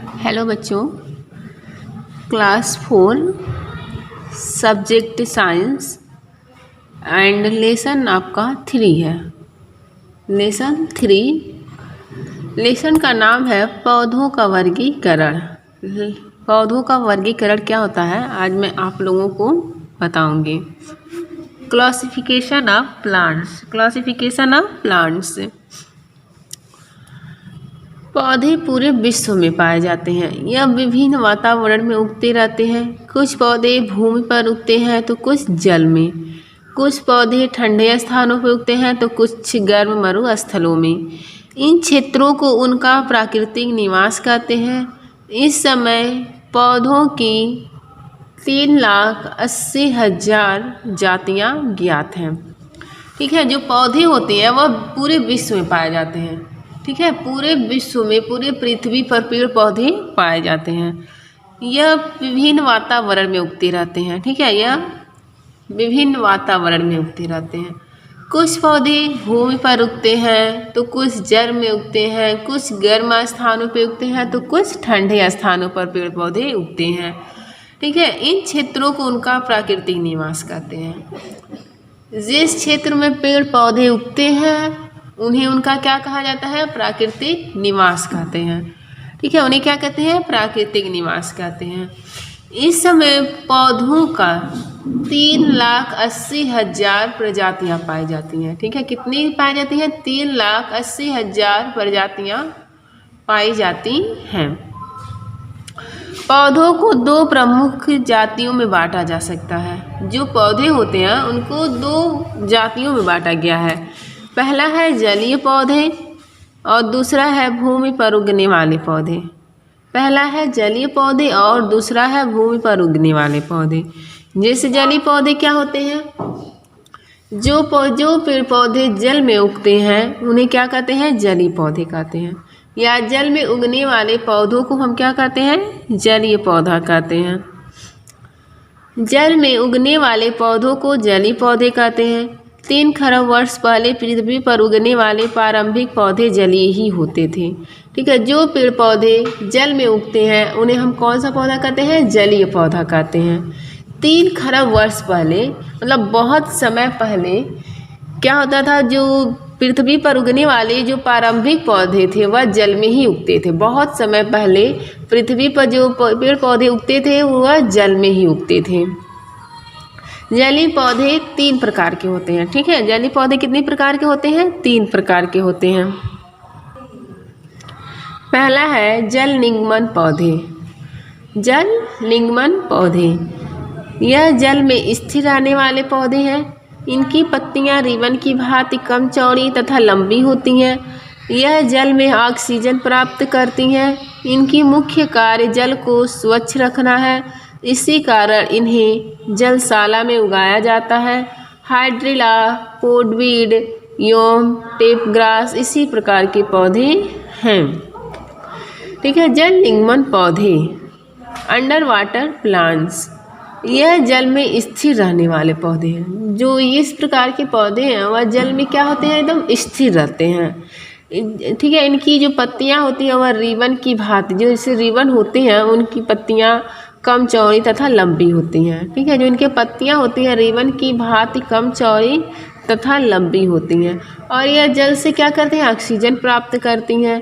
Hello बच्चों, class 4 subject science and lesson आपका 3 है। लेसन 3 लेसन का नाम है पौधों का वर्गीकरण। पौधों का वर्गीकरण क्या होता है आज मैं आप लोगों को बताऊंगी। Classification of plants. Classification of plants. पौधे पूरे विश्व में पाए जाते हैं। यह विभिन्न वातावरण में उगते रहते हैं। कुछ पौधे भूमि पर उगते हैं तो कुछ जल में। कुछ पौधे ठंडे स्थानों पर उगते हैं तो कुछ गर्म मरुस्थलों में। इन क्षेत्रों को उनका प्राकृतिक निवास कहते हैं। इस समय पौधों की 3,80,000 जातियाँ ज्ञात हैं। ठीक है, जो पौधे होते हैं वह पूरे विश्व में पाए जाते हैं। ठीक है, पूरे विश्व में, पूरे पृथ्वी पर पेड़ पौधे पाए जाते हैं। यह विभिन्न वातावरण में उगते रहते हैं। ठीक है, यह विभिन्न वातावरण में उगते रहते हैं। कुछ पौधे भूमि पर उगते हैं तो कुछ जल में उगते हैं, कुछ गर्म स्थानों पर उगते हैं तो कुछ ठंडे स्थानों पर पेड़ पौधे उगते हैं। ठीक है, इन क्षेत्रों को उनका प्राकृतिक निवास कहते हैं। जिस क्षेत्र में पेड़ पौधे उगते हैं उन्हें उनका क्या कहा जाता है? प्राकृतिक निवास कहते हैं। ठीक है, उन्हें क्या कहते हैं? प्राकृतिक निवास कहते हैं। इस समय पौधों का 3,80,000 प्रजातियां पाई जाती हैं। ठीक है, कितनी पाई जाती हैं? 3,80,000 प्रजातियां पाई जाती हैं। पौधों को 2 प्रमुख जातियों में बांटा जा सकता है। जो पौधे होते हैं उनको 2 जातियों में बांटा गया है। पहला है जलीय पौधे और दूसरा है भूमि पर उगने वाले पौधे। पहला है जलीय पौधे और दूसरा है भूमि पर उगने वाले पौधे। जैसे जलीय पौधे क्या होते हैं? जो पेड़ पौधे जल में उगते हैं उन्हें क्या कहते हैं? जलीय पौधे कहते हैं। या जल में उगने वाले पौधों को हम क्या कहते हैं? जलीय पौधा कहते हैं। जल में उगने वाले पौधों को जलीय पौधे कहते हैं। 3 खरब वर्ष पहले पृथ्वी पर उगने वाले प्रारंभिक पौधे जलीय ही होते थे। ठीक है, जो पेड़ पौधे जल में उगते हैं उन्हें हम कौन सा पौधा कहते हैं? जलीय पौधा कहते हैं। 3 खरब वर्ष पहले मतलब बहुत समय पहले क्या होता था? जो पृथ्वी पर उगने वाले जो प्रारंभिक पौधे थे वह जल में ही उगते थे। बहुत समय पहले पृथ्वी पर जो पेड़ पौधे उगते थे वह जल में ही उगते थे। जलीय पौधे 3 प्रकार के होते हैं। ठीक है, जलीय पौधे कितने प्रकार के होते हैं? 3 प्रकार के होते हैं। पहला है जल निगमन पौधे। जल निगमन पौधे यह जल में स्थिर रहने वाले पौधे हैं। इनकी पत्तियां रिबन की भांति कम चौड़ी तथा लंबी होती हैं। यह जल में ऑक्सीजन प्राप्त करती हैं। इनकी मुख्य कार्य जल को स्वच्छ रखना है। इसी कारण इन्हें जलशाला में उगाया जाता है। हाइड्रिला, पोडवीड, योम, टेप ग्रास इसी प्रकार के पौधे हैं। ठीक है, जल निगमन पौधे अंडर वाटर प्लांट्स यह जल में स्थिर रहने वाले पौधे हैं। जो इस प्रकार के पौधे हैं वह जल में क्या होते हैं? एकदम स्थिर रहते हैं। ठीक है, इनकी जो पत्तियां होती हैं वह रिबन की भांति, जो इसे रिबन होते हैं उनकी पत्तियां कम चौड़ी तथा लंबी होती हैं। ठीक है, जो इनके पत्तियां होती हैं रिबन की भांति कम चौड़ी तथा लंबी होती हैं। और यह जल से क्या करते हैं? ऑक्सीजन प्राप्त करती हैं।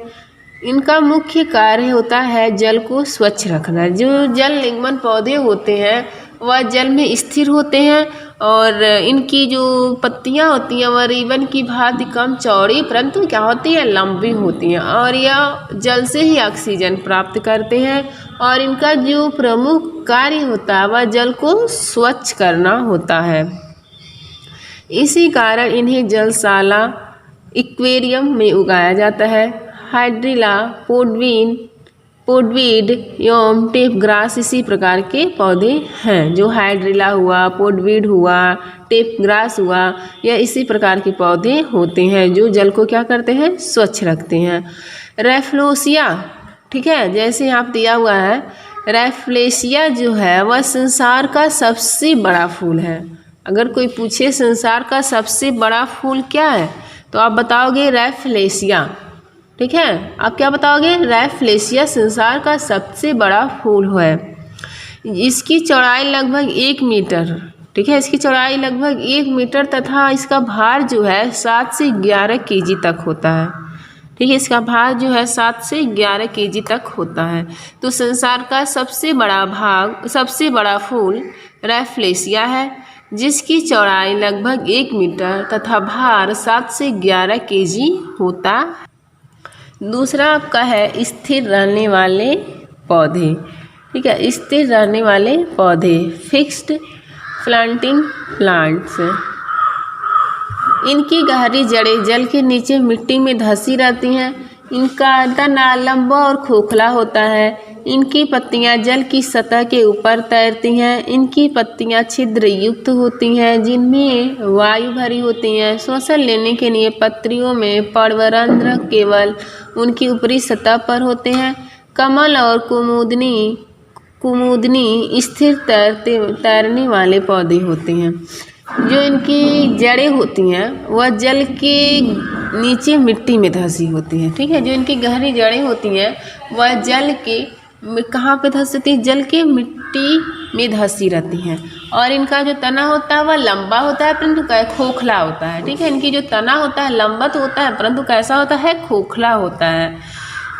इनका मुख्य कार्य होता है जल को स्वच्छ रखना। जो जल निगमन पौधे होते हैं वह जल में स्थिर होते हैं और इनकी जो पत्तियां होती हैं वह रिबन की भांति कम चौड़ी परंतु क्या होती है? लंबी होती हैं। और यह जल से ही ऑक्सीजन प्राप्त करते हैं। और इनका जो प्रमुख कार्य होता है वह जल को स्वच्छ करना होता है। इसी कारण इन्हें जलशाला, एक्वेरियम में उगाया जाता है। हाइड्रिला, पोडवीड, योम, टेप ग्रास इसी प्रकार के पौधे हैं। जो हाइड्रिला हुआ, पोडवीड हुआ, टेप ग्रास हुआ, यह इसी प्रकार के पौधे होते हैं जो जल को क्या करते हैं? स्वच्छ रखते हैं। रैफ्लोसिया, ठीक है, जैसे यहाँ दिया हुआ है, रैफ्लेसिया जो है वह संसार का सबसे बड़ा फूल है। अगर कोई पूछे संसार का सबसे बड़ा फूल क्या है तो आप बताओगे रैफ्लेसिया। ठीक है। अब क्या बताओगे? रैफलेशिया संसार का सबसे बड़ा फूल है। इसकी चौड़ाई लगभग 1 मीटर, ठीक है, इसकी चौड़ाई लगभग 1 मीटर तथा इसका भार जो है 7 से 11 केजी तक होता है। ठीक है, इसका भार जो है 7 से 11 केजी तक होता है। तो संसार का सबसे बड़ा फूल रैफलेशिया है, जिसकी चौड़ाई लगभग 1 मीटर तथा भार 7 से 11 केजी होता है। दूसरा आपका है स्थिर रहने वाले पौधे। ठीक है, स्थिर रहने वाले पौधे, फिक्स्ड फ्लांटिंग प्लांट्स। इनकी गहरी जड़ें जल के नीचे मिट्टी में धंसी रहती हैं। इनका तना लंबा और खोखला होता है। इनकी पत्तियां जल की सतह के ऊपर तैरती हैं। इनकी पत्तियां छिद्र युक्त होती हैं, जिनमें वायु भरी होती हैं। श्वसन लेने के लिए पत्तियों में पर्णरंध्र केवल उनकी ऊपरी सतह पर होते हैं। कमल और कुमुदनी स्थिर तैरने वाले पौधे होते हैं। जो इनकी जड़ें होती हैं वह जल के नीचे मिट्टी में धंसी होती हैं। ठीक है, जो इनकी गहरी जड़ें होती हैं वह जल के कहाँ पे धंसती है? जल के मिट्टी में धंसी रहती हैं। और इनका जो तना होता है वह लंबा होता है परंतु खोखला होता है। ठीक है, इनकी जो तना होता है लंबा तो होता है परंतु कैसा होता है? खोखला होता है।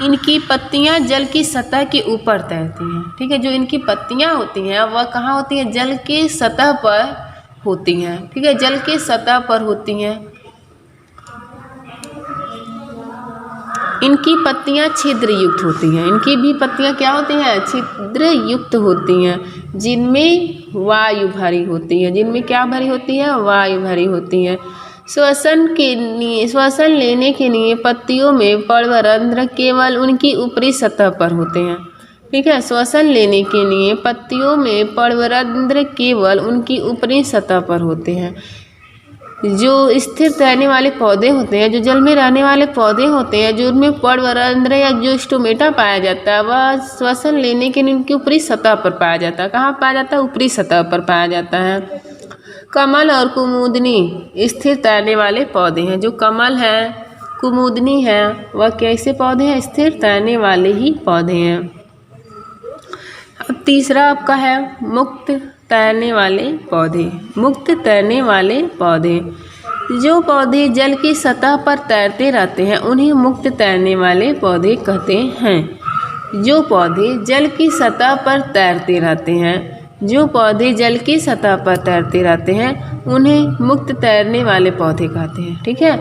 इनकी पत्तियां जल की सतह के ऊपर तैरती हैं। ठीक है, जो इनकी पत्तियां होती हैं वह कहाँ होती हैं? जल के सतह पर होती हैं। ठीक है, जल के सतह पर होती हैं। इनकी पत्तियां छिद्र युक्त होती हैं। इनकी भी पत्तियां क्या होती हैं? छिद्र युक्त होती हैं, जिनमें वायु भरी होती है। जिनमें क्या भरी होती है? वायु भरी होती है। श्वसन लेने के लिए पत्तियों में पर्णरंध्र केवल उनकी ऊपरी सतह पर होते हैं। ठीक है, श्वसन लेने के लिए पत्तियों में पर्णरंध्र केवल उनकी ऊपरी सतह पर होते हैं। जो स्थिर तैरने वाले पौधे होते हैं, जो जल में रहने वाले पौधे होते हैं, जो उनमें पर्णरंध्र या जो स्टोमेटा पाया जाता है, वह श्वसन लेने के लिए उनकी ऊपरी सतह पर पाया जाता है। कहाँ पाया जाता है? ऊपरी सतह पर पाया जाता है। कमल और कुमुदनी स्थिर तैरने वाले पौधे हैं। जो कमल है, कुमुदनी है, वह कैसे पौधे हैं? स्थिर तैरने वाले ही पौधे हैं। अब तीसरा आपका है मुक्त तैरने वाले पौधे। मुक्त तैरने वाले पौधे, जो पौधे जल की सतह पर तैरते रहते हैं उन्हें मुक्त तैरने वाले पौधे कहते हैं। जो पौधे जल की सतह पर तैरते रहते हैं, जो पौधे जल की सतह पर तैरते रहते हैं उन्हें मुक्त तैरने वाले पौधे कहते हैं। ठीक है,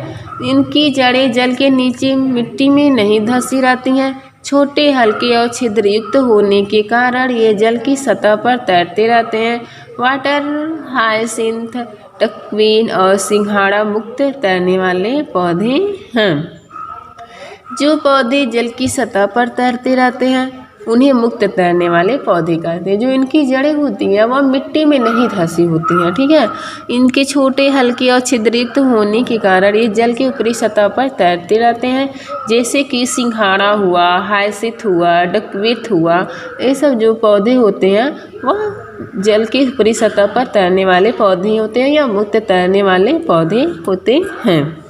इनकी जड़ें जल के नीचे मिट्टी में नहीं धंसी रहती हैं। छोटे, हल्के और छिद्रयुक्त होने के कारण ये जल की सतह पर तैरते रहते हैं। वाटर हायसिंथ, डकवीन और सिंघाड़ा मुक्त तैरने वाले पौधे हैं। जो पौधे जल की सतह पर तैरते रहते हैं उन्हें मुक्त तैरने वाले पौधे कहते हैं। जो इनकी जड़ें होती हैं वह मिट्टी में नहीं धंसी होती हैं। ठीक है, इनके छोटे, हल्के और छिद्रयुक्त होने के कारण ये जल के ऊपरी सतह पर तैरते रहते हैं। जैसे कि सिंघाड़ा हुआ, हायसिंथ हुआ, डकवीट हुआ, ये सब जो पौधे होते हैं वह जल की ऊपरी सतह पर तैरने वाले पौधे होते हैं या मुक्त तैरने वाले पौधे होते हैं।